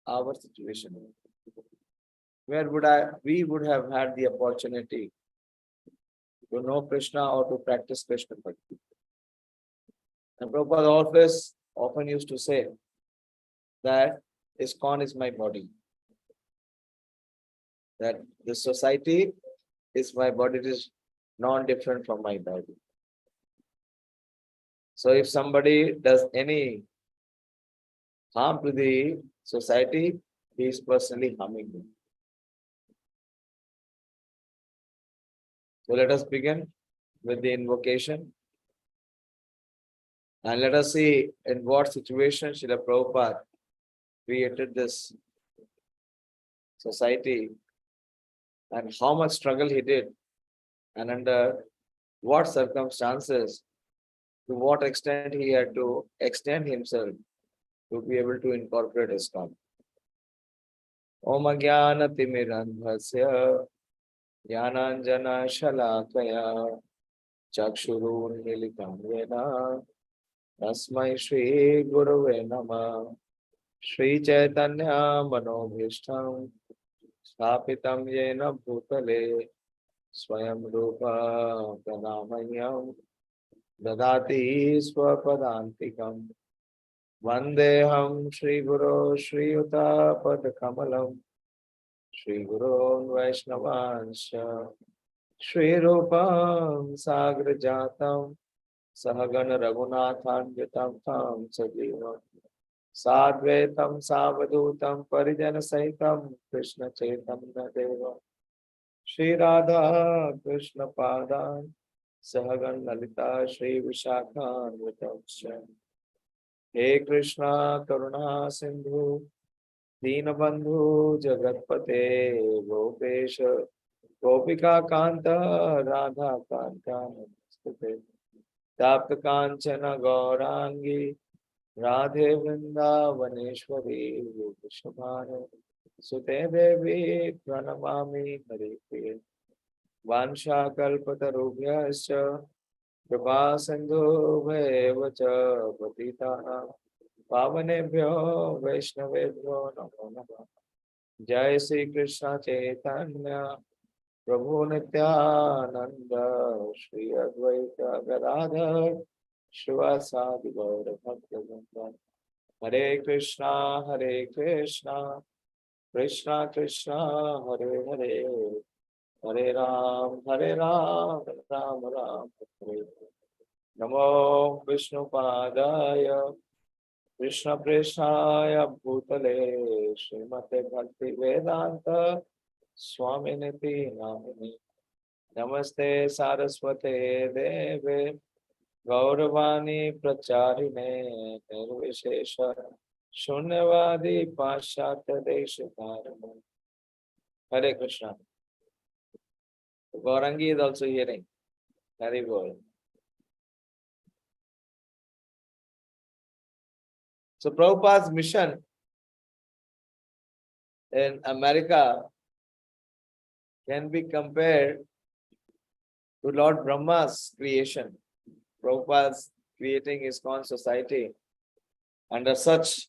our situation, where we would have had the opportunity to know Krishna or to practice Krishna Bhakti. And Prabhupada often used to say that ISKCON is my body, that the society is my body, it is non-different from my body. So if somebody does any harm to the society, he is personally harming them. So let us begin with the invocation. And let us see in what situation Srila Prabhupada created this society and how much struggle he did and under what circumstances, to what extent he had to extend himself to be able to incorporate ISKCON. Om Jnana Timirandhasya Jnananjana Shalakaya Chakshurun Militam Yena Tasmai Shri Gurave Namah Shri Caitanya Manobhishtam Sthapitam Yena Bhutale Swayam Rupa Pranamayyam Dadati Swapadantikam Vandeham Shri Guru Shri Yuta Padakamalam Shri Guru Vaishnavansha Shri Rupam Sagrajatam Sahagana Raghunathanvitam Tam Sajivam Sadvetam Savadutam Parijana Saitam Krishna Chaitanya Deva Shri Radha Krishna Padan Sahagan Lalita Shri Vishakhan Vitamsha He Krishna Karuna Sindhu Deenabandhu Jagatpate Gopesha Gopika Kanta Radha Kanta Namaste Tapta Kanchana Gaurangi Radhe Vrindavaneshwari Vishabhanu Sute Devi Pranamami Hari Priya Vansha Kalpatarubhyascha Kripa Sindhu Bhaivacha Patitana Pavanebhyo Vaishnavebhyo Namo Namah Jai Sri Krishna Chaitanya Prabhu Nityananda Shri Advaita Gadadhar Shivasadi Gaura Bhakta Hare Krishna Krishna Krishna Hare Hare Hare Ram Ram Ram Hare Namo Vishnu Padaya Krishna Preshaya Bhutale Srimate Bhakti Vedanta Swaminiti Namini Namaste Saraswate Deve Gauravani Pracharine Nirvishesha Shunyavadi Pashyatya Deshikarane. Hare Krishna. Gaurangi is also hearing. Hare Bol. So Prabhupada's mission in America can be compared to Lord Brahma's creation. Prabhupada's creating ISKCON society under such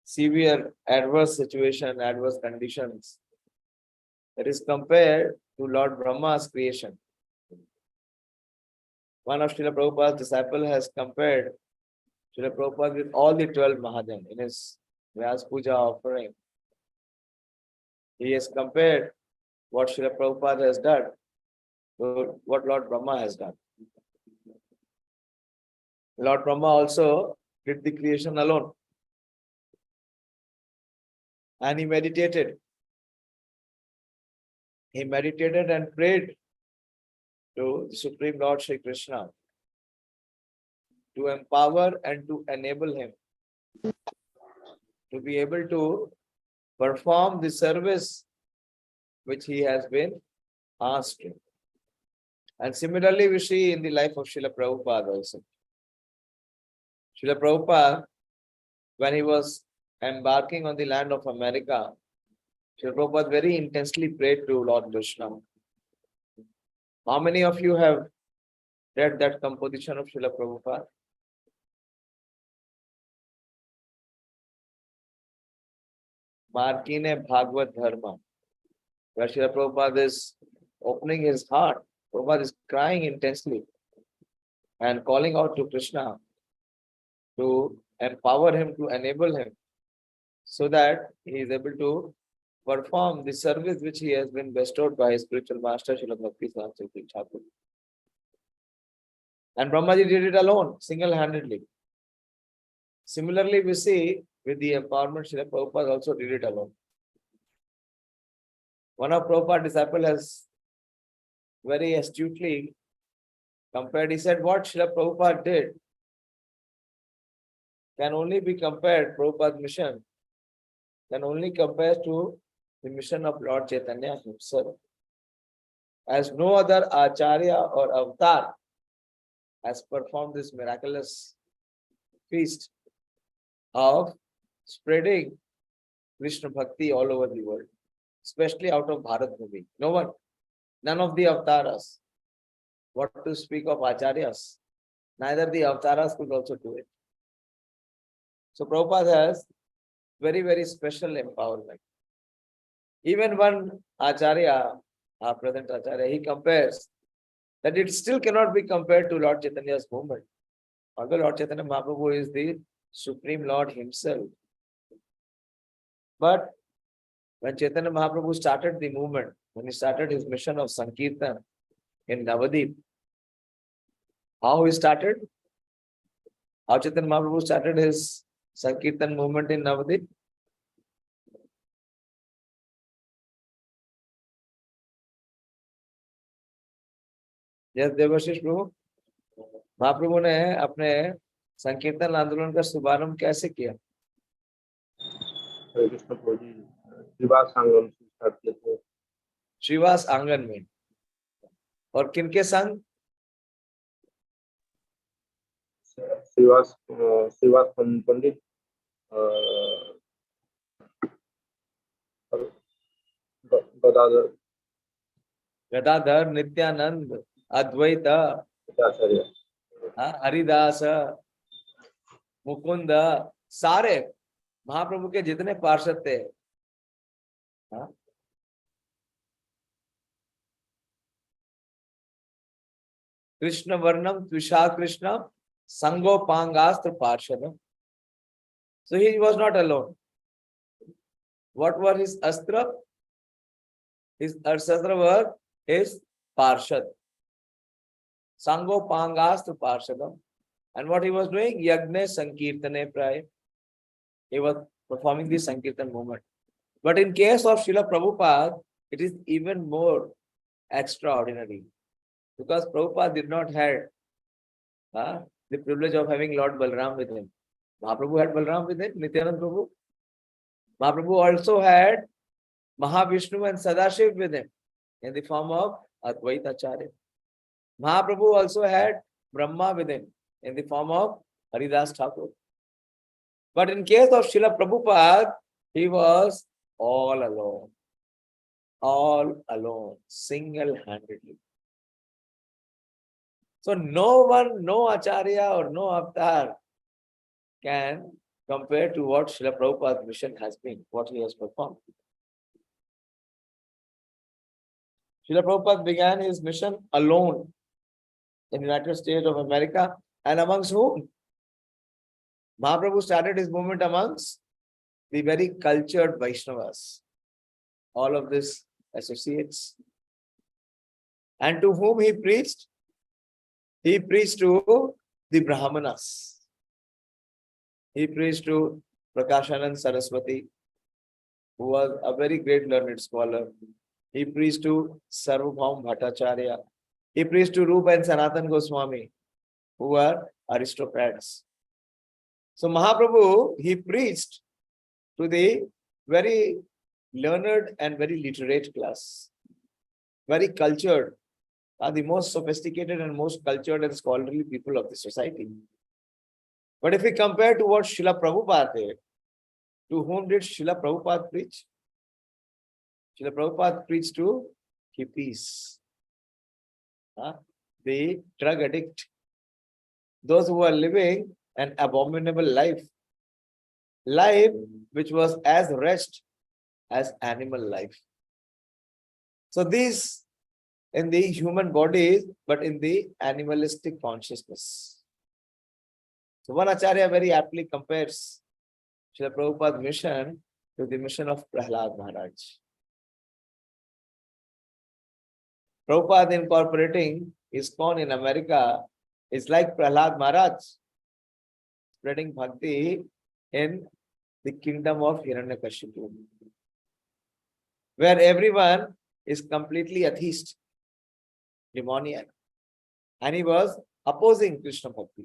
severe adverse situation, adverse conditions. It is compared to Lord Brahma's creation. One of Srila Prabhupada's disciples has compared Srila Prabhupada with all the 12 Mahajan in his Vyas Puja offering. He has compared what Srila Prabhupada has done to what Lord Brahma has done. Lord Brahma also did the creation alone. And he meditated. He meditated and prayed to the Supreme Lord Shri Krishna to empower and to enable him to be able to perform the service which he has been asked to. And similarly, we see in the life of Srila Prabhupada also. Srila Prabhupada, when he was embarking on the land of America, Srila Prabhupada very intensely prayed to Lord Krishna. How many of you have read that composition of Srila Prabhupada? Markine Bhagavad Dharma, where Srila Prabhupada is opening his heart. Prabhupada is crying intensely and calling out to Krishna to empower him, to enable him, so that he is able to perform the service which he has been bestowed by his spiritual master, Srila Bhakti Siddhanta Thakur. And Brahmaji did it alone, single-handedly. Similarly, we see with the empowerment, Srila Prabhupada also did it alone. One of Prabhupada's disciples has very astutely compared. He said, what Srila Prabhupada did can only be compared, Prabhupada's mission can only compare to the mission of Lord Chaitanya himself. As no other Acharya or Avatar has performed this miraculous feast of spreading Krishna Bhakti all over the world, especially out of Bharat Bhumi. No one, none of the Avataras. What to speak of Acharyas? Neither the Avataras could also do it. So Prabhupada has very, very special empowerment. Even one Acharya, our present Acharya, he compares that it still cannot be compared to Lord Chaitanya's movement. Although Lord Chaitanya Mahaprabhu is the Supreme Lord himself. But when Chaitanya Mahaprabhu started the movement, when he started his mission of Sankirtan in Navadip, how he started? How Chaitanya Mahaprabhu started his Sankirtan movement in Navadip? Yes, Devashish Prabhu. महाप्रभु ने अपने संकीर्तन आंदोलन का शुभारंभ कैसे किया? कृष्ण प्रभुजी श्रीवास आंगन से स्टार्ट किए थे। श्रीवास आंगन में। और किनके संग? श्रीवास पंडित गदाधर, नित्यानंद, अद्वैत, हरिदास, मुकुंद, सारे महाप्रभु के जितने पार्षद थे, कृष्ण वर्णम त्विषा कृष्ण संगोपांगास्त्र पार्षद. So he was not alone. What were his astra? His astra were his parshad. Sangopangastra parshadam. And what he was doing? Yagne Sankirtane Praya. He was performing the Sankirtan movement. But in case of Srila Prabhupada, it is even more extraordinary. Because Prabhupada did not have the privilege of having Lord Balram with him. Mahaprabhu had Balram with him, Nityanand Prabhu. Mahaprabhu also had Mahavishnu and Sadashiv with him in the form of Advaita Acharya. Mahaprabhu also had Brahma with him in the form of Haridas Thakur. But in case of Srila Prabhupada, he was all alone, single-handedly. So no one, no Acharya or no Avatar can compare to what Srila Prabhupada's mission has been, what he has performed. Srila Prabhupada began his mission alone in the United States of America, and amongst whom? Mahaprabhu started his movement amongst the very cultured Vaishnavas, all of these associates. And to whom he preached? He preached to the Brahmanas. He preached to Prakashanand Saraswati, who was a very great learned scholar. He preached to Sarvabhaum Bhattacharya. He preached to Rupa and Sanatan Goswami, who were aristocrats. So Mahaprabhu, he preached to the very learned and very literate class, very cultured, the most sophisticated and most cultured and scholarly people of the society. But if we compare to what Srila Prabhupada did, to whom did Srila Prabhupada preach? Srila Prabhupada preached to hippies, the drug addict, those who are living an abominable life which was as wretched as animal life. So these in the human bodies, but in the animalistic consciousness. So one Acharya very aptly compares Srila Prabhupada's mission to the mission of Prahlad Maharaj. Prabhupada incorporating ISKCON in America is like Prahlad Maharaj spreading bhakti in the kingdom of Hiranyakashipu, where everyone is completely atheist, demoniac, and he was opposing Krishna Bhakti.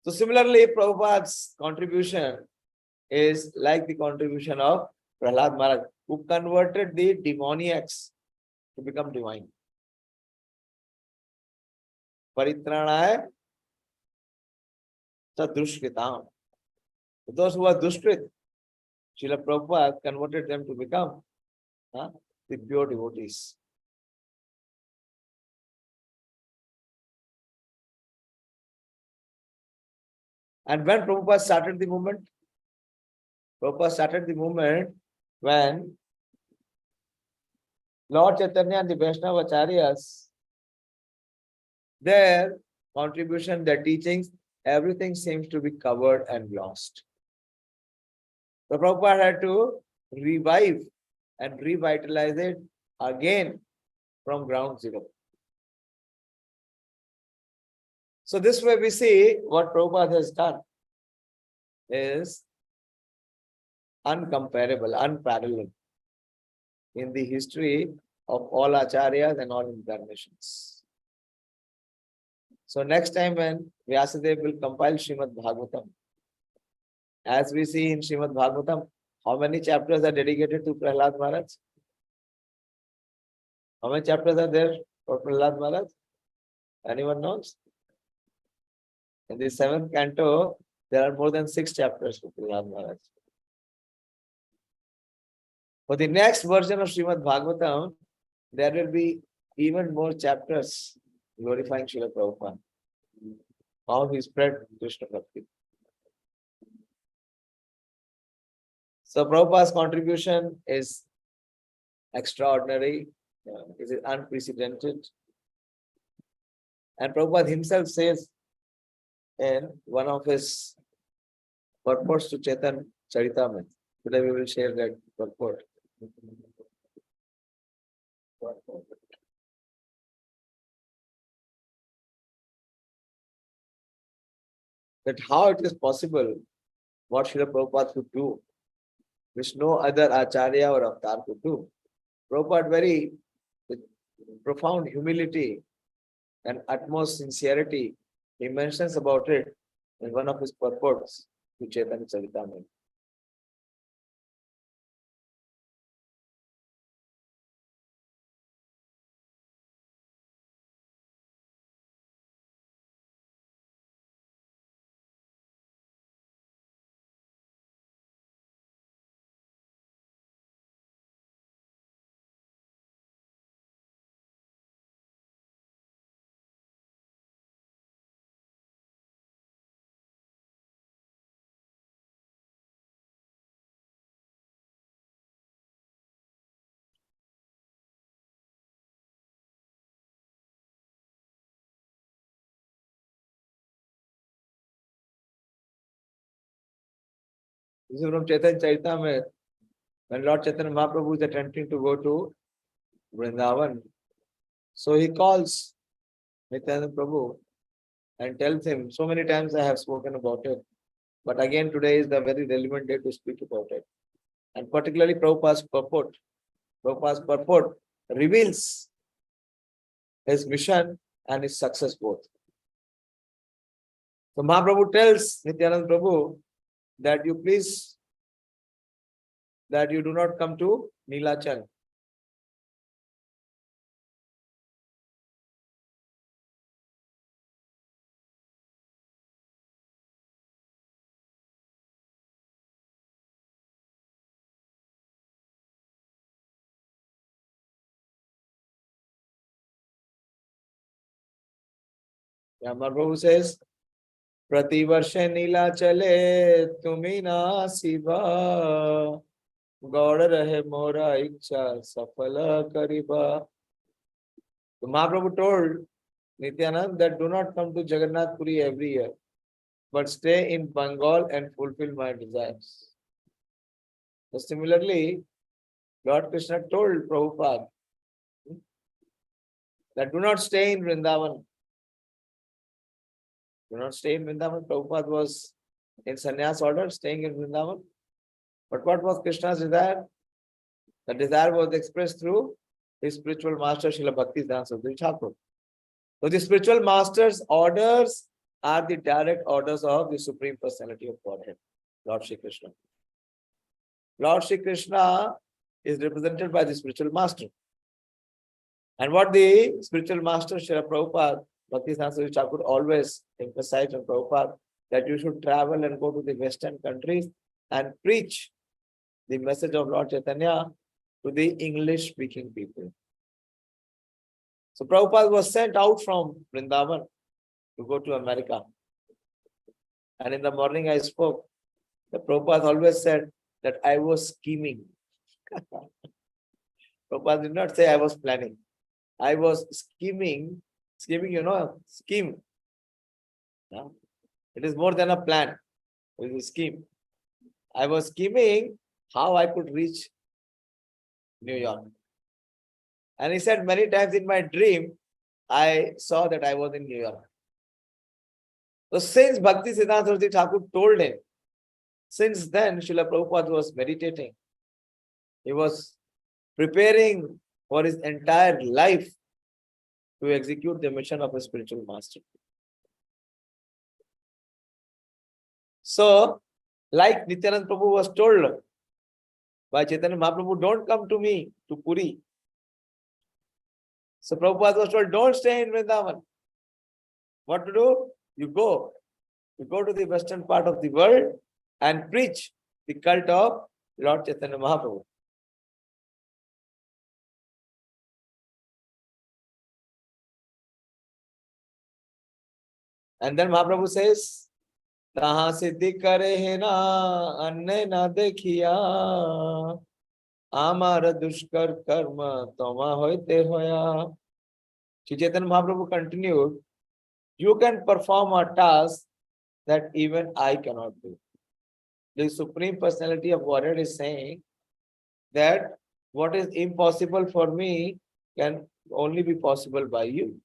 So similarly, Prabhupada's contribution is like the contribution of Prahlad Maharaj, who converted the demoniacs to become divine. Paritranaaya dushkritam. Those who are dushkrit, Srila Prabhupada converted them to become the pure devotees. And when Prabhupada started the movement? Prabhupada started the movement when Lord Chaitanya and the Vaishnava Acharyas, their contribution, their teachings, everything seems to be covered and lost. So Prabhupada had to revive and revitalize it again from ground zero. So this way we see what Prabhupada has done is uncomparable, unparalleled in the history of all acharyas and all incarnations. So next time when Vyasadeva will compile Srimad Bhagavatam, as we see in Srimad Bhagavatam, how many chapters are dedicated to Prahlad Maharaj? How many chapters are there for Prahlad Maharaj? Anyone knows? In the 7th canto, there are more than 6 chapters for Prahlad Maharaj. For the next version of Srimad Bhagavatam, there will be even more chapters glorifying Srila Prabhupada. How he spread Krishna Bhakti. So Prabhupada's contribution is extraordinary, is unprecedented. And Prabhupada himself says in one of his purports to Caitanya-caritāmṛta. Today we will share that purport. That how it is possible what Srila Prabhupada could do, which no other Acharya or Avatar could do. Prabhupada with profound humility and utmost sincerity, he mentions about it in one of his purports to Caitanya-caritāmṛta. This is from Caitanya-caritāmṛta. When Lord Chaitanya Mahaprabhu is attempting to go to Vrindavan, so he calls Nityananda Prabhu and tells him, so many times I have spoken about it, but again today is the very relevant day to speak about it. And particularly Prabhupada's purport. Prabhupada's purport reveals his mission and his success both. So Mahaprabhu tells Nityananda Prabhu that you please, that you do not come to Nilachal. Mahaprabhu says, Prativarshe Nilachale Tumina Siva Gaura rahe mora ichha safala kariba. So Mahaprabhu told Nityanand that do not come to Jagannath Puri every year, but stay in Bengal and fulfill my desires. So similarly, Lord Krishna told Prabhupada that do not stay in Vrindavan. Do not stay in Vrindavan. Prabhupada was in sannyas order, staying in Vrindavan. But what was Krishna's desire? The desire was expressed through his spiritual master, Srila Bhaktisiddhanta Saraswati Thakur. So the spiritual master's orders are the direct orders of the Supreme Personality of Godhead, Lord Shri Krishna. Lord Shri Krishna is represented by the spiritual master. And what the spiritual master, Srila Prabhupada, Bhaktisiddhanta Saraswati Thakur always emphasized on Prabhupada, that you should travel and go to the Western countries and preach the message of Lord Chaitanya to the English-speaking people. So Prabhupada was sent out from Vrindavan to go to America. And in the morning I spoke, the Prabhupada always said that I was scheming. Prabhupada did not say I was planning. I was scheming. Scheming, scheme. Yeah? It is more than a plan. It is a scheme. I was scheming how I could reach New York. And he said many times in my dream, I saw that I was in New York. So since Bhaktisiddhanta Saraswati Thakur told him, since then Srila Prabhupada was meditating. He was preparing for his entire life to execute the mission of a spiritual master. So, like Nityananda Prabhu was told by Chaitanya Mahaprabhu, don't come to me, to Puri. So Prabhupada was told, don't stay in Vrindavan. What to do? You go to the western part of the world and preach the cult of Lord Chaitanya Mahaprabhu. And then Mahaprabhu says, Taha siddhi kare hai na, anne na dekhiya, amara dushkar karma, toma hoite hoya. Sri Chaitanya Mahaprabhu continued, you can perform a task that even I cannot do. The Supreme Personality of Godhead is saying that what is impossible for me can only be possible by you.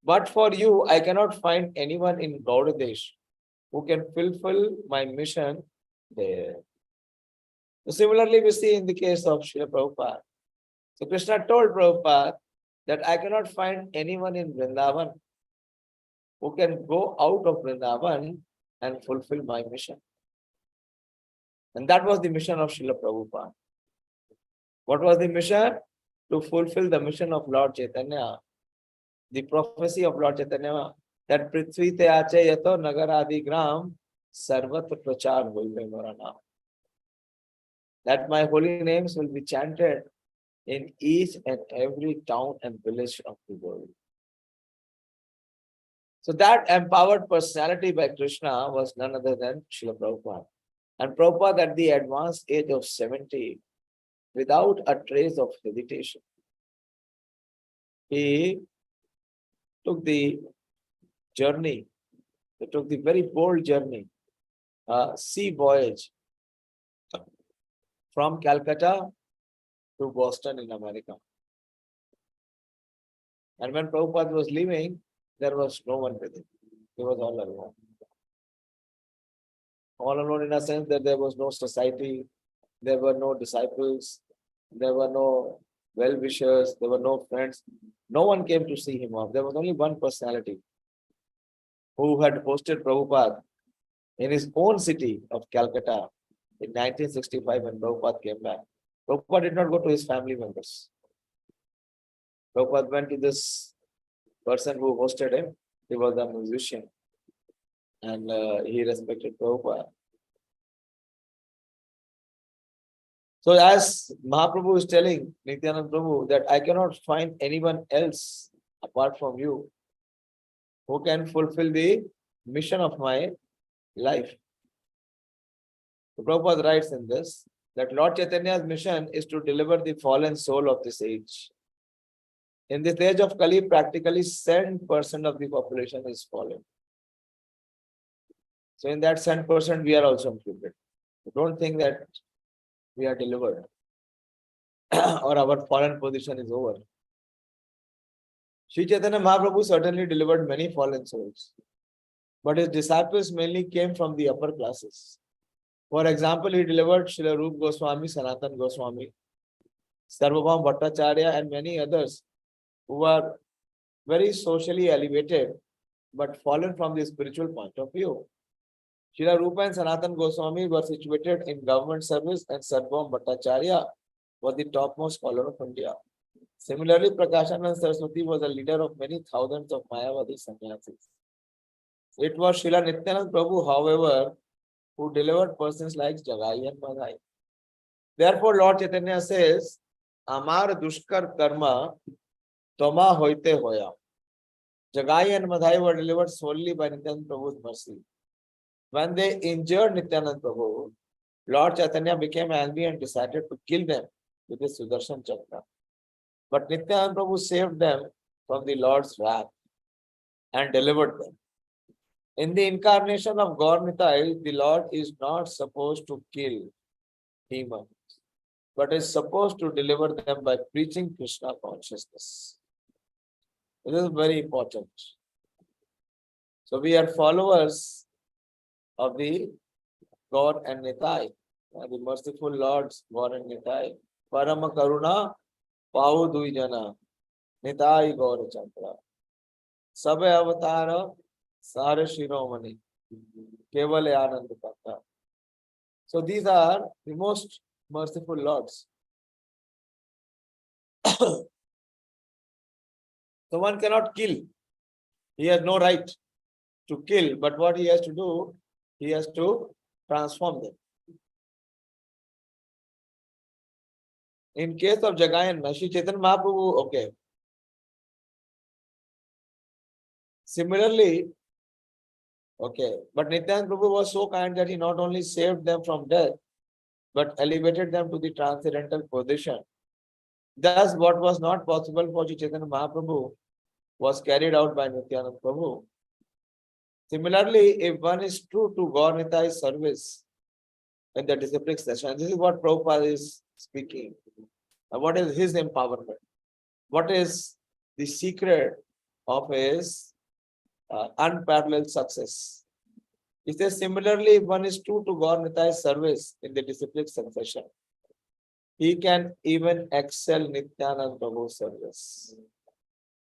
But for you, I cannot find anyone in Gaudadesh who can fulfill my mission there. So similarly, we see in the case of Srila Prabhupada. So Krishna told Prabhupada that I cannot find anyone in Vrindavan who can go out of Vrindavan and fulfill my mission. And that was the mission of Srila Prabhupada. What was the mission? To fulfill the mission of Lord Chaitanya. The prophecy of Lord Chaitanya that Prithvi te ache yato nagaradi gram sarvat prachar hoibe mora naam. That my holy names will be chanted in each and every town and village of the world. So that empowered personality by Krishna was none other than Srila Prabhupada. And Prabhupada at the advanced age of 70, without a trace of hesitation, he took the journey, he took the very bold journey, sea voyage from Calcutta to Boston in America. And when Prabhupada was leaving, there was no one with him. He was all alone. All alone in a sense that there was no society, there were no disciples, there were no well-wishers, there were no friends. No one came to see him off. There was only one personality who had hosted Prabhupada in his own city of Calcutta in 1965 when Prabhupada came back. Prabhupada did not go to his family members. Prabhupada went to this person who hosted him. He was a musician and he respected Prabhupada. So as Mahaprabhu is telling Nityananda Prabhu that I cannot find anyone else apart from you who can fulfill the mission of my life. So Prabhupada writes in this that Lord Chaitanya's mission is to deliver the fallen soul of this age. In this age of Kali, practically 7% of the population is fallen. So in that 7%, we are also included. Don't think that we are delivered or our fallen position is over. Sri Chaitanya Mahaprabhu certainly delivered many fallen souls, but his disciples mainly came from the upper classes. For example, he delivered Srila Rupa Goswami, Sanatan Goswami, Sarvabhauma Bhattacharya, and many others who are very socially elevated but fallen from the spiritual point of view. Srila Rupa and Sanatan Goswami were situated in government service, and Sarvabhauma Bhattacharya was the topmost scholar of India. Similarly, Prakashanand Saraswati was a leader of many thousands of Mayavadi sannyasis. It was Srila Nityanand Prabhu, however, who delivered persons like Jagai and Madhya. Therefore, Lord Chaitanya says, Amar Dushkar Karma Toma Hoite Hoya. Jagai and Madhya were delivered solely by Nityanand Prabhu's mercy. When they injured Nityanand Prabhu, Lord Chaitanya became angry and decided to kill them with his Sudarshan Chakra. But Nityanand Prabhu saved them from the Lord's wrath and delivered them. In the incarnation of Gaur Nitai, the Lord is not supposed to kill demons, but is supposed to deliver them by preaching Krishna consciousness. This is very important. So we are followers of the Gaur and Nitai, the merciful Lords Gaur and Nitai. Parama Karuna Pau Duijana Nitai Gaur Chandra Sabe Avatara Sare Shiromani Kevale Anand Kata. So these are the most merciful Lords. So one cannot kill. He has no right to kill, but what he has to do, he has to transform them. In case of Jagai and Sri Chaitanya Mahaprabhu, okay. Similarly, okay, but Nityananda Prabhu was so kind that he not only saved them from death, but elevated them to the transcendental position. Thus, what was not possible for Sri Chaitanya Mahaprabhu was carried out by Nityananda Prabhu. Similarly, if one is true to Gaur Nitai's service in the disciplic session, this is what Prabhupada is speaking. What is his empowerment? What is the secret of his unparalleled success? He says, similarly, if one is true to Gaur Nitai's service in the disciplic succession, he can even excel Nityananda Prabhu's service.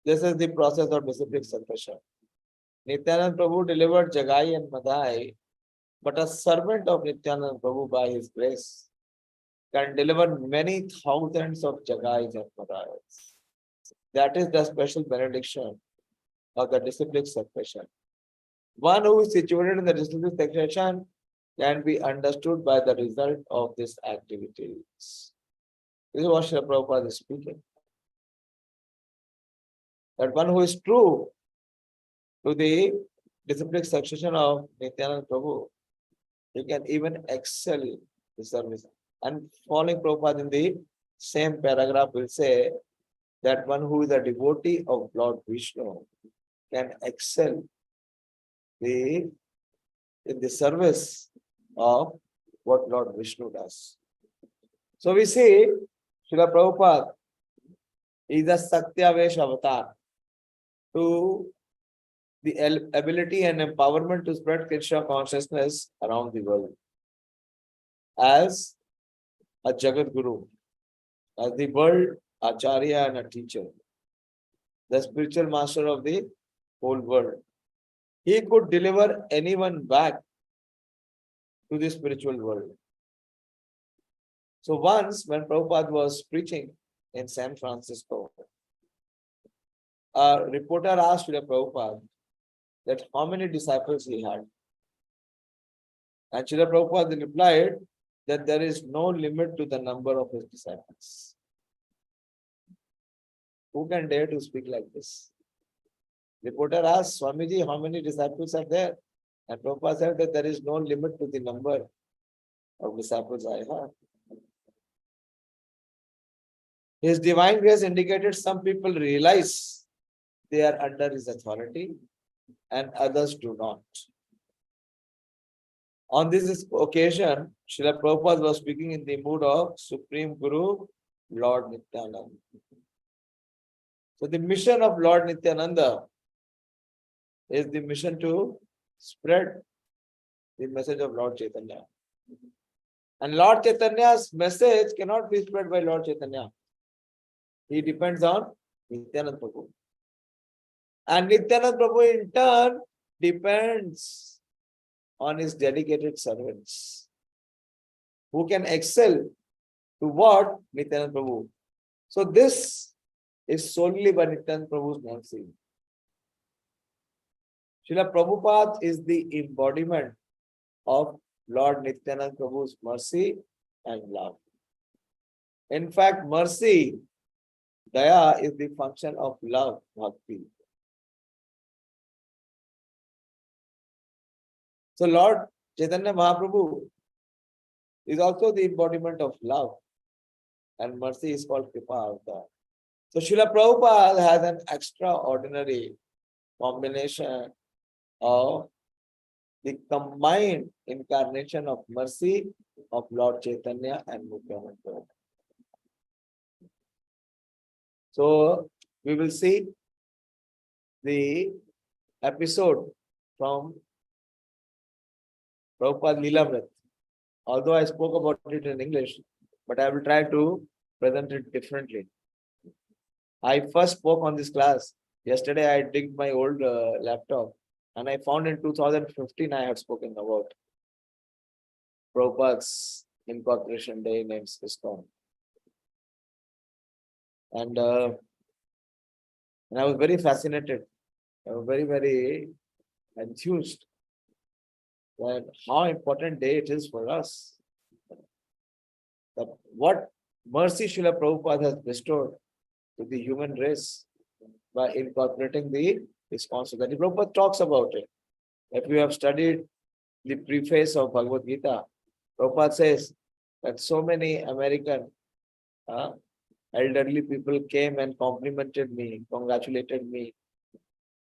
This is the process of disciplic succession. Nityananda Prabhu delivered Jagai and Madhya, but a servant of Nityananda Prabhu by his grace can deliver many thousands of Jagais and Madhyas. That is the special benediction of the disciplic succession. One who is situated in the disciplic succession can be understood by the result of these activities. This is what Srila Prabhupada is speaking. That one who is true to the disciplic succession of Nityananda Prabhu, he can even excel in the service. And following Prabhupada in the same paragraph will say that one who is a devotee of Lord Vishnu can excel in the service of what Lord Vishnu does. So we see Srila Prabhupada is a Satyavesh avatar to the ability and empowerment to spread Krishna consciousness around the world. As a Jagat Guru, as the world Acharya and a teacher, the spiritual master of the whole world. He could deliver anyone back to the spiritual world. So once when Prabhupada was preaching in San Francisco, a reporter asked Srila Prabhupada that how many disciples he had. And Srila Prabhupada replied that there is no limit to the number of his disciples. Who can dare to speak like this? Reporter asked, Swamiji, how many disciples are there? And Prabhupada said that there is no limit to the number of disciples I have. His divine grace indicated some people realize they are under his authority and others do not. On this occasion, Srila Prabhupada was speaking in the mood of Supreme Guru, Lord Nityananda. So the mission of Lord Nityananda is the mission to spread the message of Lord Chaitanya. And Lord Chaitanya's message cannot be spread by Lord Chaitanya. He depends on Nityananda Prabhu. And Nityananda Prabhu in turn depends on his dedicated servants who can excel to what? Nityananda Prabhu. So this is solely by Nityananda Prabhu's mercy. Srila Prabhupada is the embodiment of Lord Nityananda Prabhu's mercy and love. In fact, mercy, daya, is the function of love, bhakti. So Lord Chaitanya Mahaprabhu is also the embodiment of love, and mercy is called Kripa-avtar. So Srila Prabhupada has an extraordinary combination of the combined incarnation of mercy of Lord Chaitanya and Nityananda. So we will see the episode from Prabhupada Leelamrit. Although I spoke about it in English, but I will try to present it differently. I first spoke on this class. Yesterday I digged my old laptop and I found in 2015 I had spoken about Prabhupada's Incorporation Day in ISKCON. And I was very fascinated. I was very, very enthused that how important day it is for us. That what mercy Srila Prabhupada has bestowed to the human race by incorporating the ISKCON society. Prabhupada talks about it. If you have studied the preface of Bhagavad Gita, Prabhupada says that so many American elderly people came and complimented me, congratulated me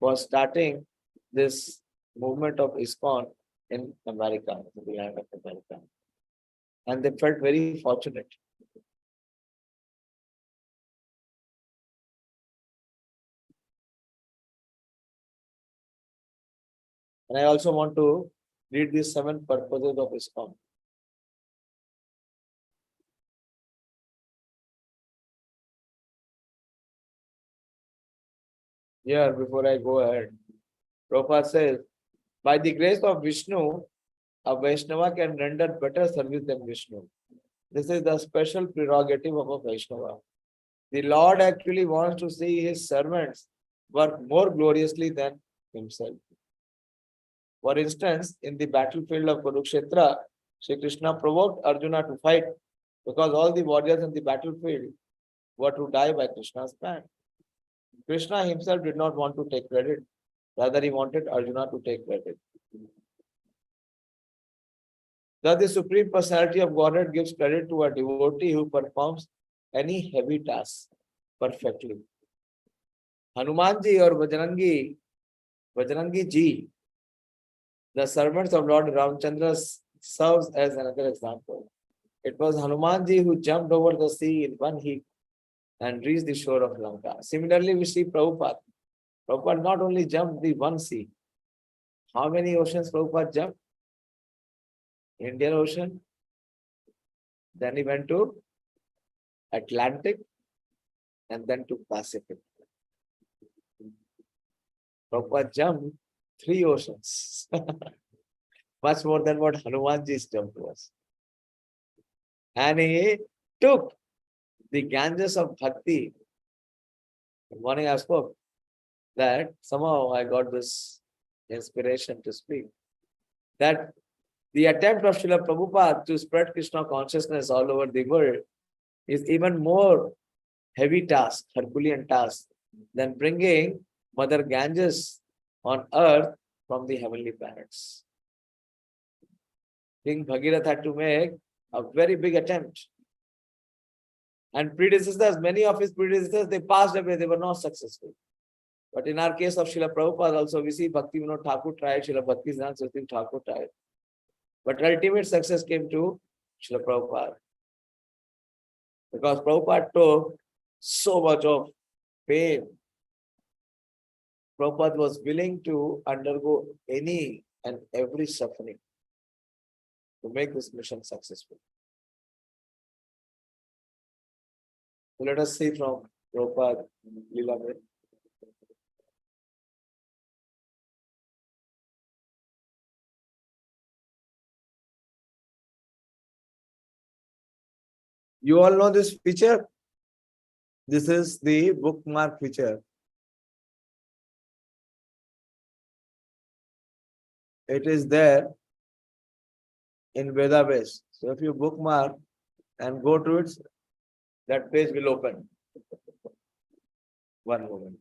for starting this movement of ISKCON in America, in the land of America. And they felt very fortunate. And I also want to read these 7 purposes of ISKCON. Here, before I go ahead, Prabhupada says, by the grace of Vishnu, a Vaishnava can render better service than Vishnu. This is the special prerogative of a Vaishnava. The Lord actually wants to see his servants work more gloriously than himself. For instance, in the battlefield of Kurukshetra, Sri Krishna provoked Arjuna to fight because all the warriors in the battlefield were to die by Krishna's hand. Krishna himself did not want to take credit. Rather, he wanted Arjuna to take credit. Thus, the Supreme Personality of Godhead gives credit to a devotee who performs any heavy task perfectly. Hanumanji or Bajrangi ji, the servants of Lord Ramchandra, serves as another example. It was Hanumanji who jumped over the sea in one heap and reached the shore of Lanka. Similarly, we see Prabhupada. Prabhupada not only jumped the one sea. How many oceans Prabhupada jumped? Indian Ocean. Then he went to Atlantic and then to Pacific. Prabhupada jumped 3 oceans. Much more than what Hanumanji's jump was. And he took the Ganges of Bhakti. One morning I spoke that somehow I got this inspiration to speak. That the attempt of Srila Prabhupada to spread Krishna consciousness all over the world is even more heavy task, Herculean task, than bringing Mother Ganges on earth from the heavenly planets. King Bhagirath had to make a very big attempt. And predecessors, many of his predecessors, they passed away, they were not successful. But in our case of Srila Prabhupada also, we see Bhakti Vinod Thakur tried, Srila Bhakti Saraswati Thakur tried. But ultimate success came to Srila Prabhupada. Because Prabhupada took so much of pain. Prabhupada was willing to undergo any and every suffering to make this mission successful. So let us see from Prabhupada Leela. You all know this feature? This is the bookmark feature. It is there in database. So if you bookmark and go to it, that page will open. One moment.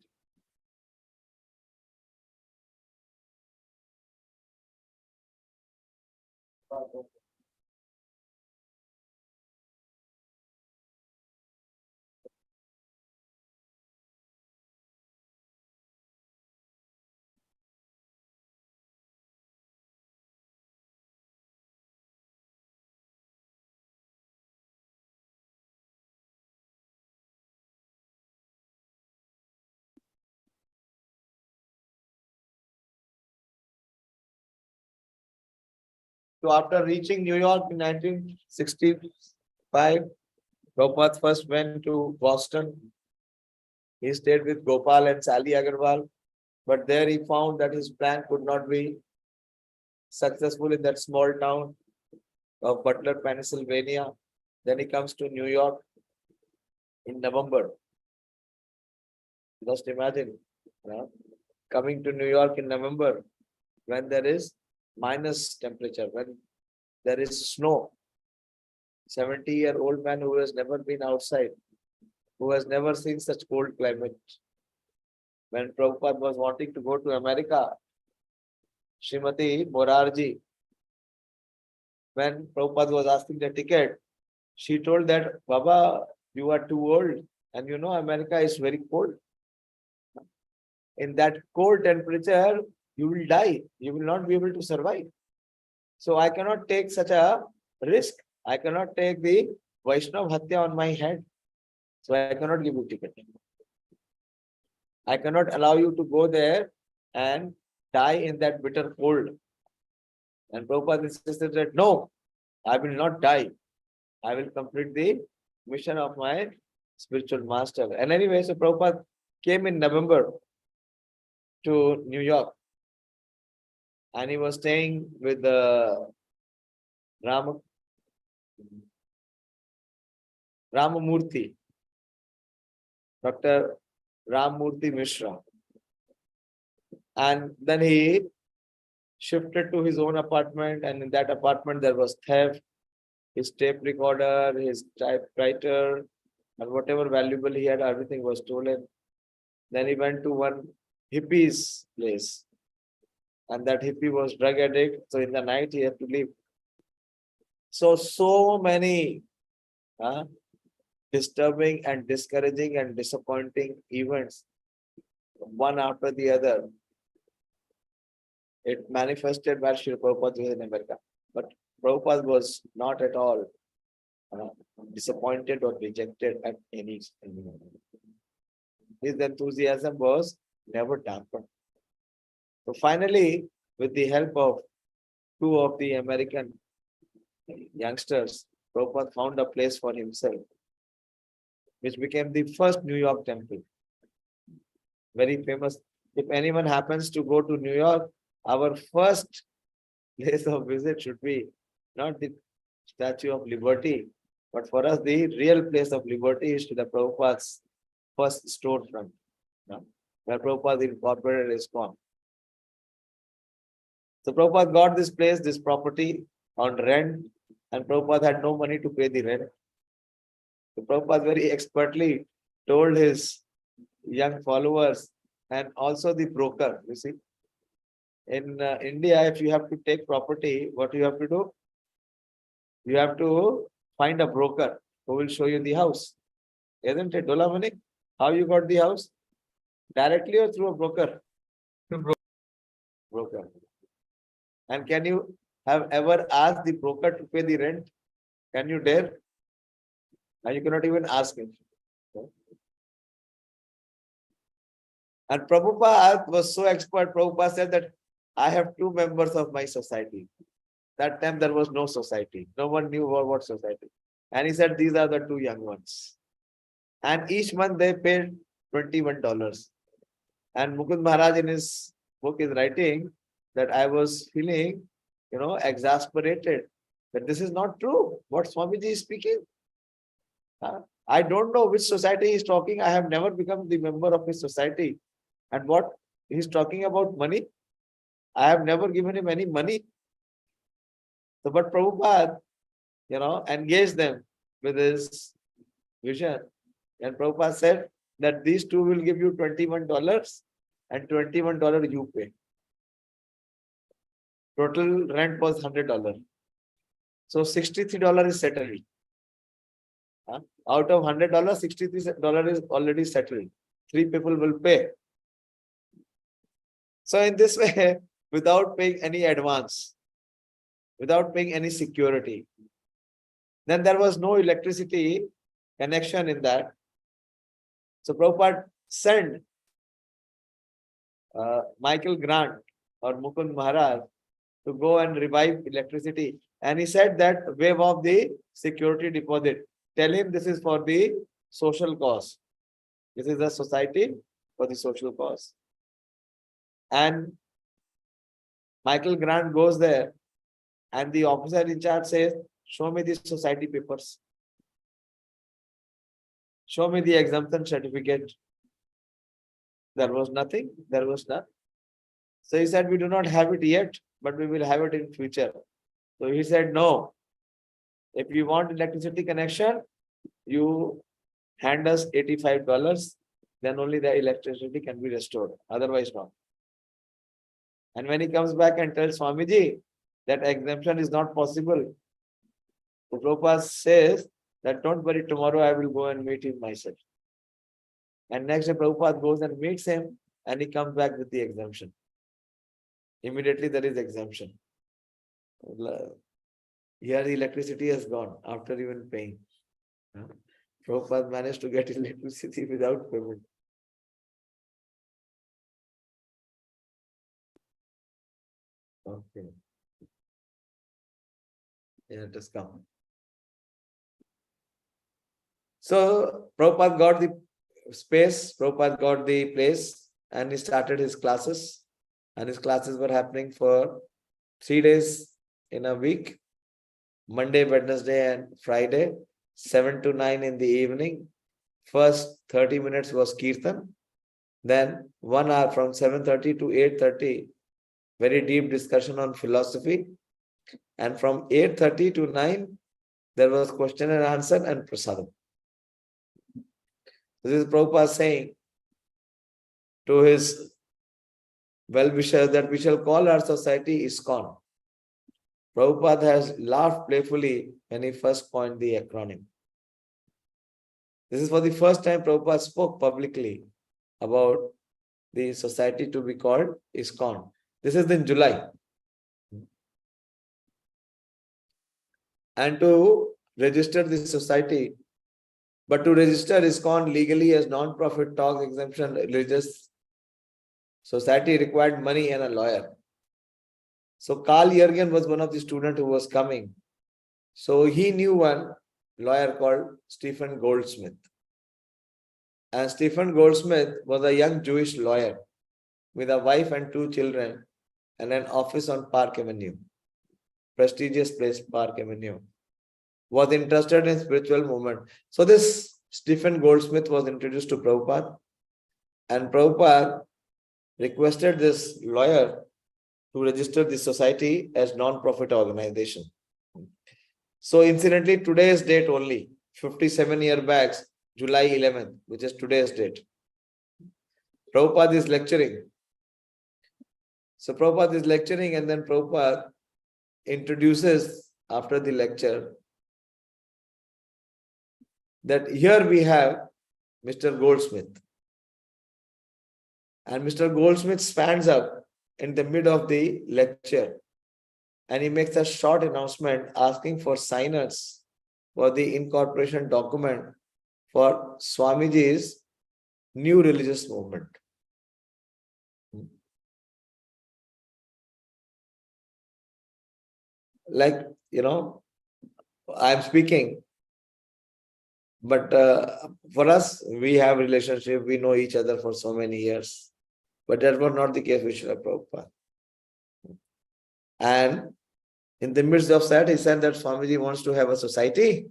So after reaching New York in 1965, Prabhupada first went to Boston. He stayed with Gopal and Sally Agarwal, but there he found that his plan could not be successful in that small town of Butler, Pennsylvania. Then he comes to New York in November. Just imagine, coming to New York in November when there is minus temperature, when there is snow. 70-year-old man who has never been outside, who has never seen such cold climate. When Prabhupada was wanting to go to America, Srimati Morarji, when Prabhupada was asking the ticket, she told that, Baba, you are too old and you know America is very cold. In that cold temperature, you will die. You will not be able to survive. So I cannot take such a risk. I cannot take the Vaishnav Hatya on my head. So I cannot give you ticket. I cannot allow you to go there and die in that bitter cold. And Prabhupada insisted that, no, I will not die. I will complete the mission of my spiritual master. And anyway, so Prabhupada came in November to New York. And he was staying with the Ramamurthy, Dr. Ramamurthy Mishra. And then he shifted to his own apartment, and in that apartment there was theft. His tape recorder, his typewriter, and whatever valuable he had, everything was stolen. Then he went to one hippie's place. And that hippie was drug addict. So in the night he had to leave. So many disturbing and discouraging and disappointing events, one after the other. It manifested while Srila Prabhupada was in America. But Prabhupada was not at all disappointed or rejected at any moment. His enthusiasm was never dampened. So finally, with the help of two of the American youngsters, Prabhupada found a place for himself, which became the first New York temple. Very famous. If anyone happens to go to New York, our first place of visit should be not the Statue of Liberty, but for us, the real place of liberty is to the Prabhupada's first storefront, where Prabhupada incorporated ISKCON. So Prabhupada got this place, this property on rent, and Prabhupada had no money to pay the rent. So Prabhupada very expertly told his young followers and also the broker, you see. In India, if you have to take property, what you have to do? You have to find a broker who will show you the house. Isn't it, Dolamani? How you got the house? Directly or through a broker? Broker. And can you have ever asked the broker to pay the rent? Can you dare? And you cannot even ask him. And Prabhupada was so expert. Prabhupada said that I have 2 members of my society. That time there was no society. No one knew about what society. And he said, these are the 2 young ones. And each month they paid $21. And Mukund Maharaj in his book is writing that I was feeling, exasperated that this is not true. What Swamiji is speaking. I don't know which society he is talking. I have never become the member of his society. And what he's talking about money, I have never given him any money. So, but Prabhupada, engaged them with his vision. And Prabhupada said that these 2 will give you $21 and $21 you pay. Total rent was $100. So $63 is settled. Out of $100, $63 is already settled. 3 people will pay. So in this way, without paying any advance, without paying any security, then there was no electricity connection in that. So Prabhupada sent Michael Grant or Mukund Maharaj to go and revive electricity. And he said that waive off the security deposit. Tell him this is for the social cause. This is a society for the social cause. And Michael Grant goes there and the officer in charge says, show me the society papers. Show me the exemption certificate. There was nothing. There was none. So he said, we do not have it yet, but we will have it in future. So he said, no. If you want electricity connection, you hand us $85. Then only the electricity can be restored. Otherwise, not. And when he comes back and tells Swamiji that exemption is not possible, the Prabhupada says that don't worry, tomorrow I will go and meet him myself. And next day Prabhupada goes and meets him and he comes back with the exemption. Immediately there is exemption. Here the electricity has gone after even paying. Prabhupada managed to get electricity without payment. Okay. Yeah, it has come. So Prabhupada got the space, Prabhupada got the place, and he started his classes. And his classes were happening for 3 days in a week, Monday, Wednesday, and Friday, 7 to 9 in the evening. First 30 minutes was Kirtan. Then 1 hour from 7:30 to 8:30, very deep discussion on philosophy. And from 8:30 to 9, there was question and answer and prasadam. This is Prabhupada saying to his well-wishers that we shall call our society ISKCON. Prabhupada has laughed playfully when he first coined the acronym. This is for the first time Prabhupada spoke publicly about the society to be called ISKCON. This is in July. And to register this society, but to register ISKCON legally as non-profit talk exemption religious society required money and a lawyer. So Carl Jürgen was one of the students who was coming. So he knew one lawyer called Stephen Goldsmith. And Stephen Goldsmith was a young Jewish lawyer with a wife and 2 children and an office on Park Avenue, prestigious place Park Avenue, was interested in spiritual movement. So this Stephen Goldsmith was introduced to Prabhupada, and Prabhupada requested this lawyer to register the society as non-profit organization. So incidentally, today's date only, 57 years back, July 11th, which is today's date, Prabhupada is lecturing. So Prabhupada is lecturing and then Prabhupada introduces after the lecture that here we have Mr. Goldsmith. And Mr. Goldsmith stands up in the mid of the lecture and he makes a short announcement asking for signers for the incorporation document for Swamiji's new religious movement. Like, I'm speaking, but for us, we have relationship, we know each other for so many years. But that was not the case with Srila Prabhupada. And in the midst of that, he said that Swamiji wants to have a society.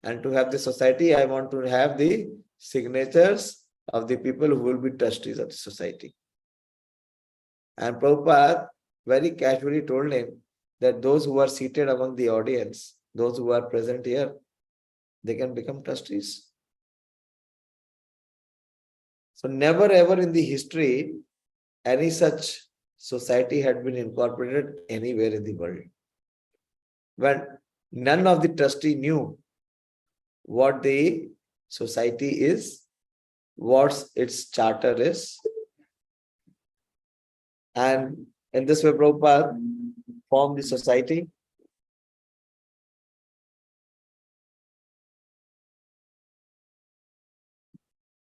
And to have the society, I want to have the signatures of the people who will be trustees of the society. And Prabhupada very casually told him that those who are seated among the audience, those who are present here, they can become trustees. So never ever in the history, any such society had been incorporated anywhere in the world. When none of the trustees knew what the society is, what its charter is. And in this way, Prabhupada formed the society.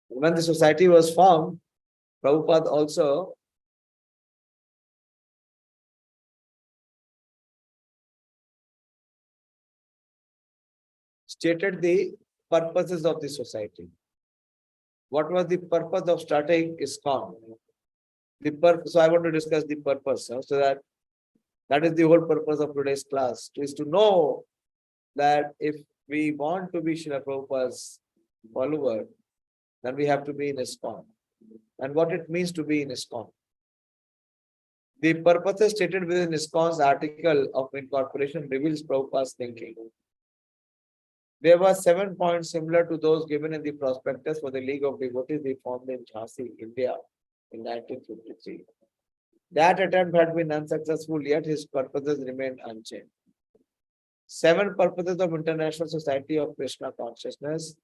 When the society was formed, Prabhupada also stated the purposes of the society. What was the purpose of starting ISKCON? So I want to discuss the purpose. So that is the whole purpose of today's class, is to know that if we want to be Srila Prabhupada's follower, then we have to be in ISKCON. And what it means to be in ISKCON. The purposes stated within ISKCON's article of incorporation reveals Prabhupada's thinking. There were 7 points similar to those given in the prospectus for the League of Devotees they formed in Jhansi, India in 1953. That attempt had been unsuccessful, yet his purposes remained unchanged. 7 purposes of International Society of Krishna Consciousness: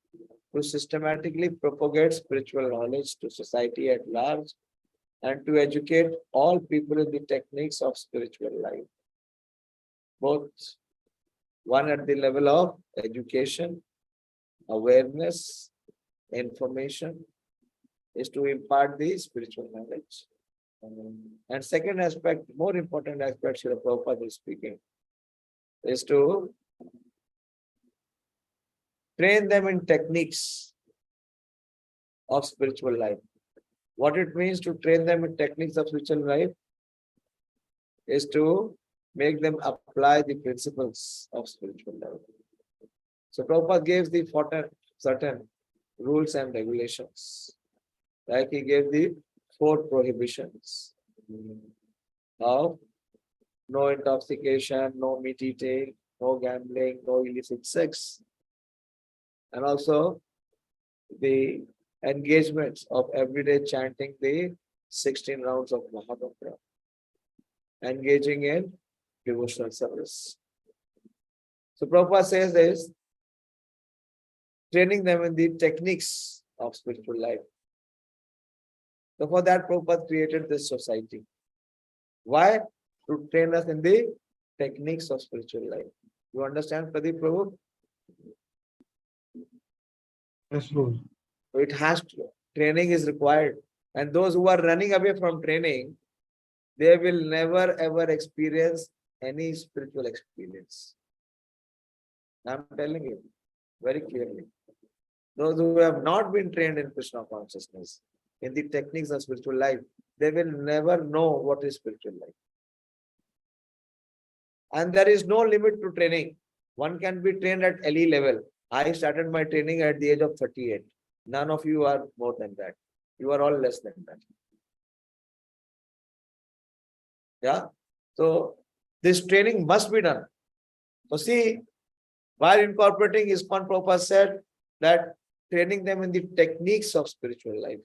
to systematically propagate spiritual knowledge to society at large and to educate all people in the techniques of spiritual life. Both one at the level of education, awareness, information, is to impart the spiritual knowledge. And second aspect, more important aspect, Srila Prabhupada is speaking, is to train them in techniques of spiritual life. What it means to train them in techniques of spiritual life is to make them apply the principles of spiritual life. So Prabhupada gave the certain rules and regulations. Like he gave the 4 prohibitions of no intoxication, no meat eating, no gambling, no illicit sex. And also the engagements of everyday chanting the 16 rounds of Mahamantra, engaging in devotional service. So Prabhupada says this, training them in the techniques of spiritual life. So for that, Prabhupada created this society. Why? To train us in the techniques of spiritual life. You understand, Pradeep Prabhu? Yes, Lord. So it has to. Training is required. And those who are running away from training, they will never ever experience any spiritual experience. I'm telling you very clearly. Those who have not been trained in Krishna consciousness, in the techniques of spiritual life, they will never know what is spiritual life. And there is no limit to training. One can be trained at LE level. I started my training at the age of 38. None of you are more than that. You are all less than that. Yeah. So this training must be done. So see, while incorporating ISKCON, Prabhupada said that training them in the techniques of spiritual life.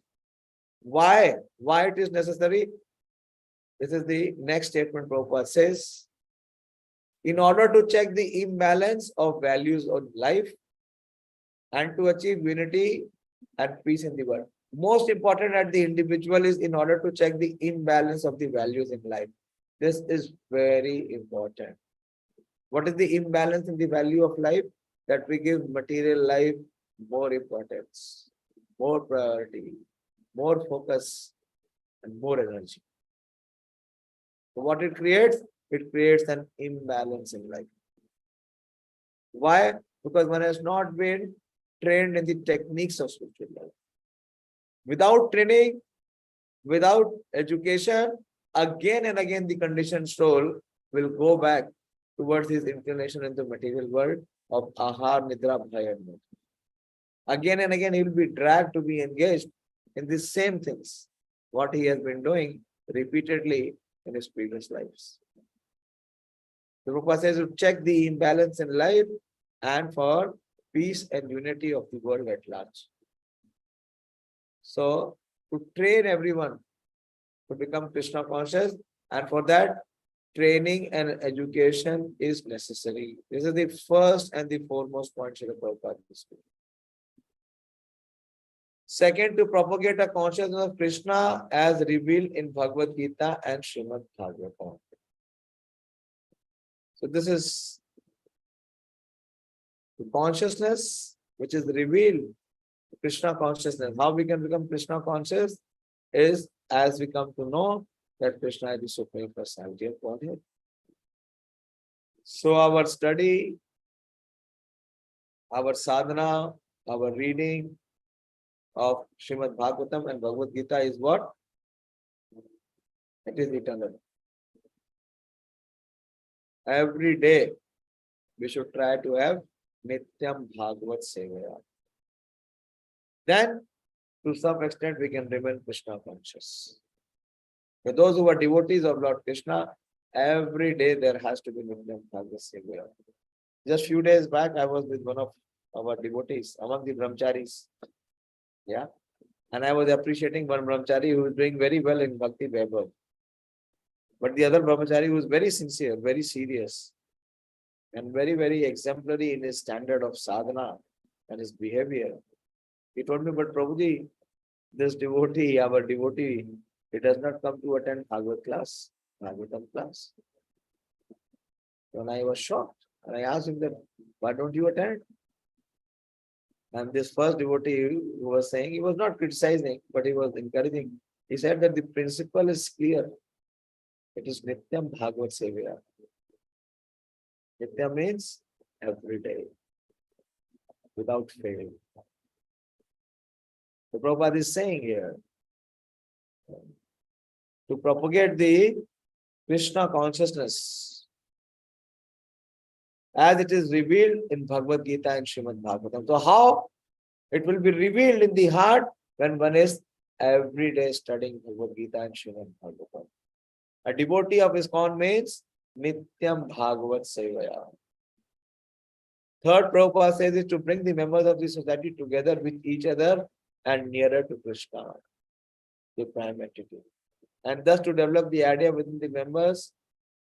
Why? Why it is necessary? This is the next statement Prabhupada says. In order to check the imbalance of values on life and to achieve unity and peace in the world. Most important at the individual is in order to check the imbalance of the values in life. This is very important. What is the imbalance in the value of life? That we give material life more importance, more priority, more focus, and more energy. So what it creates? It creates an imbalance in life. Why? Because one has not been trained in the techniques of spiritual life. Without training, without education, again and again the conditioned soul will go back towards his inclination in the material world of ahar, nidra, bhaya, and moha. Again and again he will be dragged to be engaged in the same things, what he has been doing repeatedly in his previous lives. The Prabhupada says to check the imbalance in life and for peace and unity of the world at large. So, to train everyone to become Krishna conscious, and for that, training and education is necessary. This is the first and the foremost point Srila Prabhupada is doing. Second, to propagate a consciousness of Krishna as revealed in Bhagavad Gita and Srimad Bhagavatam. So this is the consciousness which is revealed, Krishna consciousness. How we can become Krishna conscious is as we come to know that Krishna is the Supreme Personality of Godhead. So our study, our sadhana, our reading of Srimad Bhagavatam and Bhagavad Gita is what? It is eternal. Every day we should try to have Nityam Bhagavat Sevaya. Then, to some extent, we can remain Krishna conscious. For those who are devotees of Lord Krishna, every day there has to be Nityam Bhagavat Sevaya. Just few days back, I was with one of our devotees, among the brahmacharis. Yeah. And I was appreciating one brahmachari who is doing very well in Bhakti Vaibhav. But the other brahmachari who is very sincere, very serious, and very, very exemplary in his standard of sadhana and his behavior. He told me, but Prabhuji, this devotee, our devotee, he does not come to attend Bhagavad class, Bhagavatam class. And I was shocked. And I asked him that, why don't you attend? And this first devotee who was saying, he was not criticizing, but he was encouraging. He said that the principle is clear. It is Nityam Bhagavat Sevaya. Nitya means every day, without fail. The Prabhupada is saying here, to propagate the Krishna consciousness, as it is revealed in Bhagavad Gita and Srimad Bhagavatam. So how it will be revealed in the heart when one is every day studying Bhagavad Gita and Srimad Bhagavatam. A devotee of ISKCON means Nityam Bhagavat Sevaya. Third, Prabhupada says is to bring the members of the society together with each other and nearer to Krishna, the prime entity. And thus to develop the idea within the members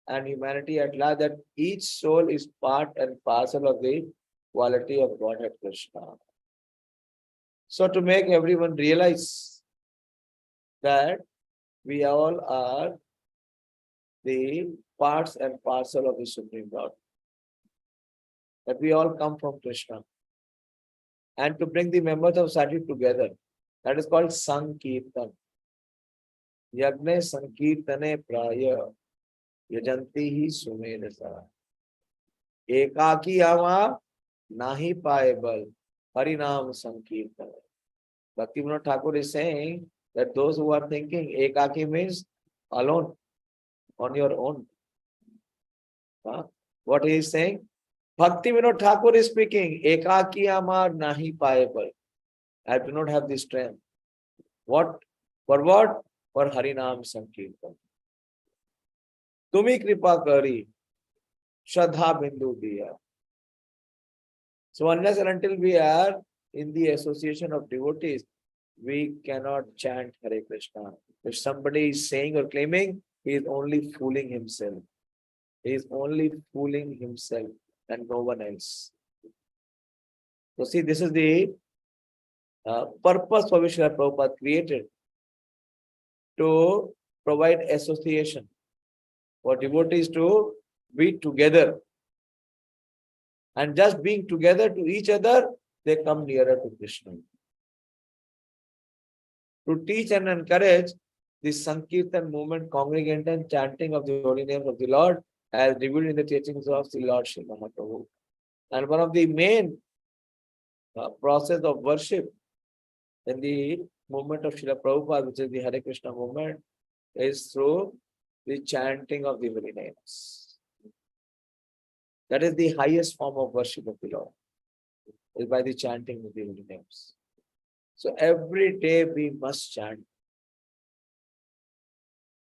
and humanity at large that each soul is part and parcel of the quality of Godhead Krishna. So to make everyone realize that we all are the parts and parcel of the Supreme God. That we all come from Krishna. And to bring the members of society together. That is called Sankirtan. Yagne Sankirtane Praya Yajanti hi Sumerasa. Ekaki ama nahi paebal Harinam Sankirtan. Bhaktivinoda Thakur is saying that those who are thinking Ekaki means alone, on your own. What he is saying? Bhaktivinoda Thakur is speaking, Ekaki amar nahi paebal. I do not have the strength. What? For what? For Harinam Sankirtan. Tumi kripa kari, Shraddha bindu diya. So unless and until we are in the association of devotees, we cannot chant Hare Krishna. If somebody is saying or claiming, he is only fooling himself. He is only fooling himself and no one else. So see, this is the purpose for which Srila Prabhupada created to provide association for devotees to be together. And just being together to each other, they come nearer to Krishna. To teach and encourage the Sankirtan movement, congregant and chanting of the holy name of the Lord, as revealed in the teachings of the Lord Sri Mahaprabhu. And one of the main process of worship in the movement of Srila Prabhupada, which is the Hare Krishna movement, is through the chanting of the holy names. That is the highest form of worship of the Lord, is by the chanting of the holy names. So every day we must chant.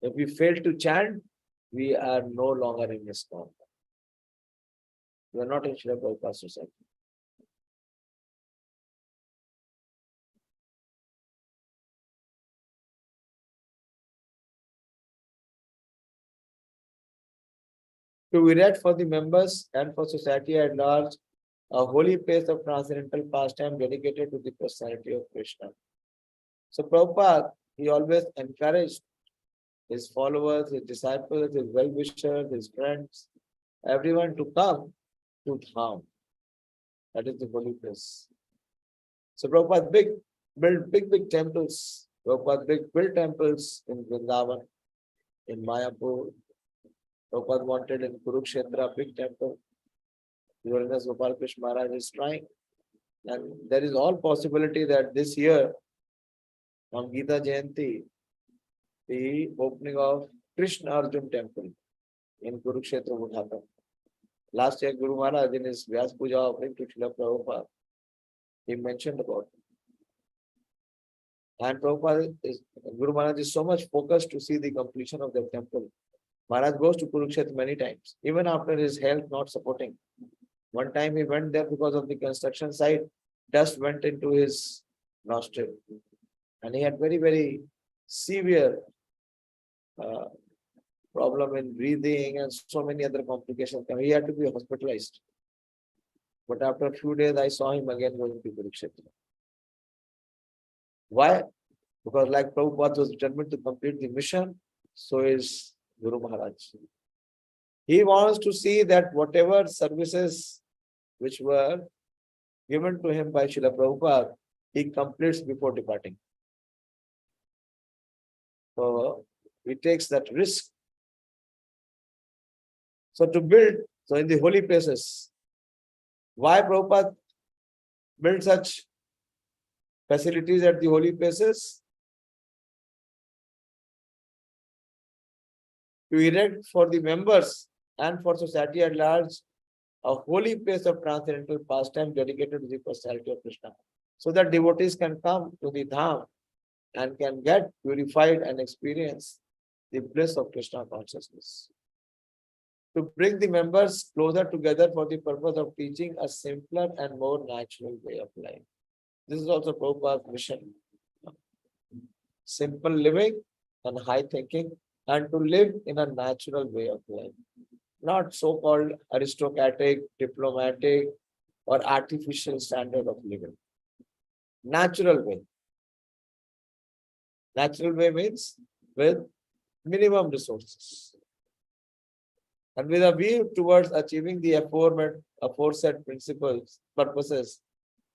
If we fail to chant, we are no longer in ISKCON. We are not in Srila Prabhupada society. To erect for the members and for society at large a holy place of transcendental pastime dedicated to the personality of Krishna. So Prabhupada, he always encouraged his followers, his disciples, his well-wishers, his friends, everyone to come to Dham. That is the holy place. So Prabhupada built big temples. Prabhupada built temples in Vrindavan, in Mayapur. Prabhupada wanted in Kurukshetra a big temple. Yorindas Gopal Krishna Maharaj is trying. And there is all possibility that this year, on Gita Jayanti, the opening of Krishna Arjun temple in Kurukshetra would happen. Last year, Guru Maharaj in his Vyas Puja offering to Srila Prabhupada, he mentioned about it. And Guru Maharaj is so much focused to see the completion of the temple. Maharaj goes to Kurukshetra many times, even after his health not supporting. One time he went there because of the construction site, dust went into his nostril. And he had very severe problem in breathing and so many other complications. He had to be hospitalized. But after a few days, I saw him again going to Kurukshetra. Why? Because like Prabhupada was determined to complete the mission, so is Guru Maharaj. He wants to see that whatever services which were given to him by Srila Prabhupada, he completes before departing. So he takes that risk. So to build, so in the holy places, why Prabhupada built such facilities at the holy places? To erect for the members and for society at large a holy place of transcendental pastime dedicated to the personality of Krishna, so that devotees can come to the Dham and can get purified and experience the bliss of Krishna consciousness. To bring the members closer together for the purpose of teaching a simpler and more natural way of life. This is also Prabhupada's mission. Simple living and high thinking, and to live in a natural way of life. Not so-called aristocratic, diplomatic, or artificial standard of living. Natural way. Natural way means with minimum resources. And with a view towards achieving the aforesaid purposes,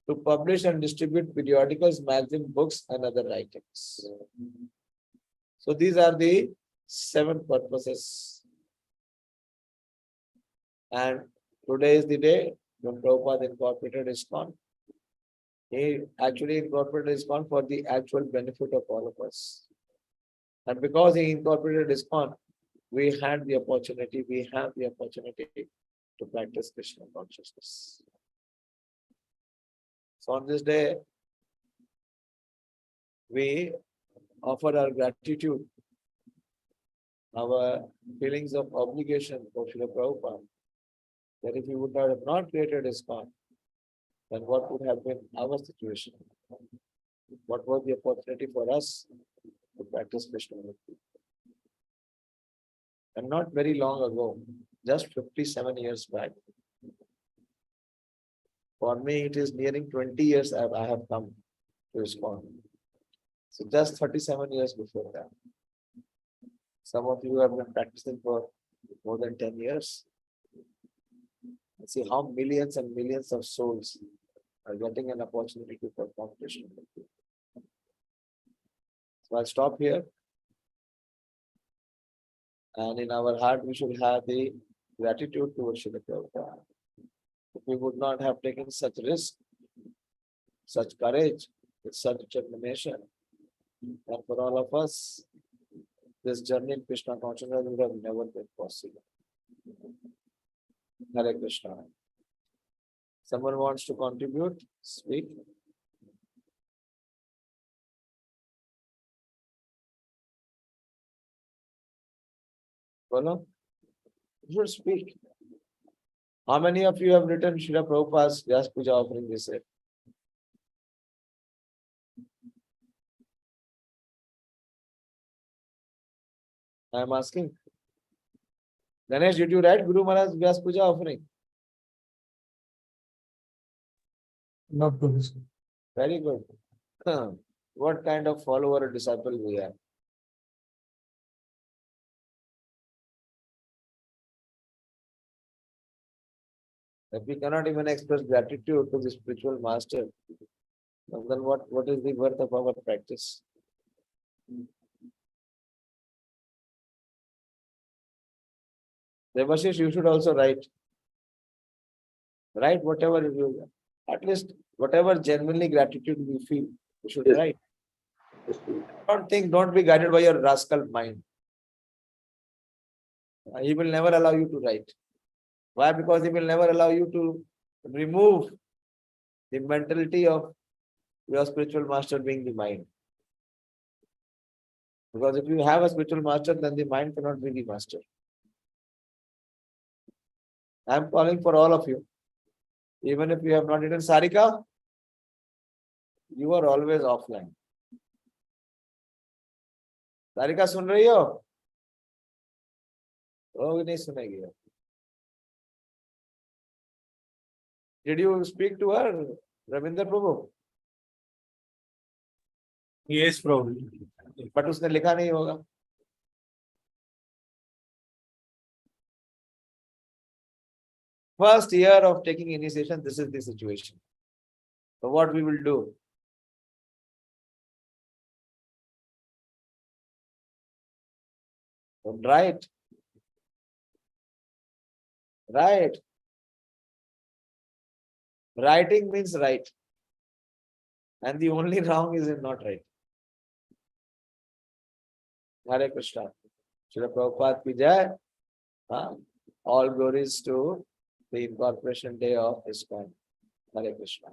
to publish and distribute periodicals, magazine, books, and other writings. So these are the 7 purposes. And today is the day when Prabhupada incorporated ISKCON. He actually incorporated ISKCON for the actual benefit of all of us. And because he incorporated ISKCON, we have the opportunity to practice Krishna consciousness. So on this day, we offer our gratitude, our feelings of obligation for Srila Prabhupada, that if he would have not created ISKCON, then what would have been our situation? What was the opportunity for us to practice Krishna Bhakti? And not very long ago, just 57 years back. For me, it is nearing 20 years I have come to ISKCON. So just 37 years before that. Some of you have been practicing for more than 10 years. And see how millions and millions of souls are getting an opportunity to perform Krishna. So I'll stop here. And in our heart, we should have the gratitude towards Srila Prabhupada. If we would not have taken such risk, such courage, with such determination, and for all of us, this journey in Krishna consciousness would have never been possible. Hare Krishna. Someone wants to contribute? Speak. Follow? You should speak. How many of you have written Srila Prabhupada's Vyas Puja offering this year? I am asking. Ganesh, did you write Guru Maharaj's Vyas Puja offering? Not good. Sir. Very good. What kind of follower or disciple we are? If we cannot even express gratitude to the spiritual master, then what is the worth of our practice? Devashish, you should also write. Write whatever you, at least whatever genuinely gratitude you feel, you should Yes. write. Don't be guided by your rascal mind. He will never allow you to write. Why? Because he will never allow you to remove the mentality of your spiritual master being the mind. Because if you have a spiritual master, then the mind cannot be the master. I am calling for all of you. Even if you have not written Sarika, you are always offline. Sarika सुन रही हो? वो नहीं सुनेगी. Did you speak to her, Ravinder Prabhu? Yes, Prabhu. But उसने लिखा नहीं होगा. First year of taking initiation, this is the situation. So what we will do? Right. Right. Writing means right. And the only wrong is in not right. Hare Krishna. Srila Prabhupada ki jai. All glories to the Incorporation Day of ISKCON. Hare Krishna.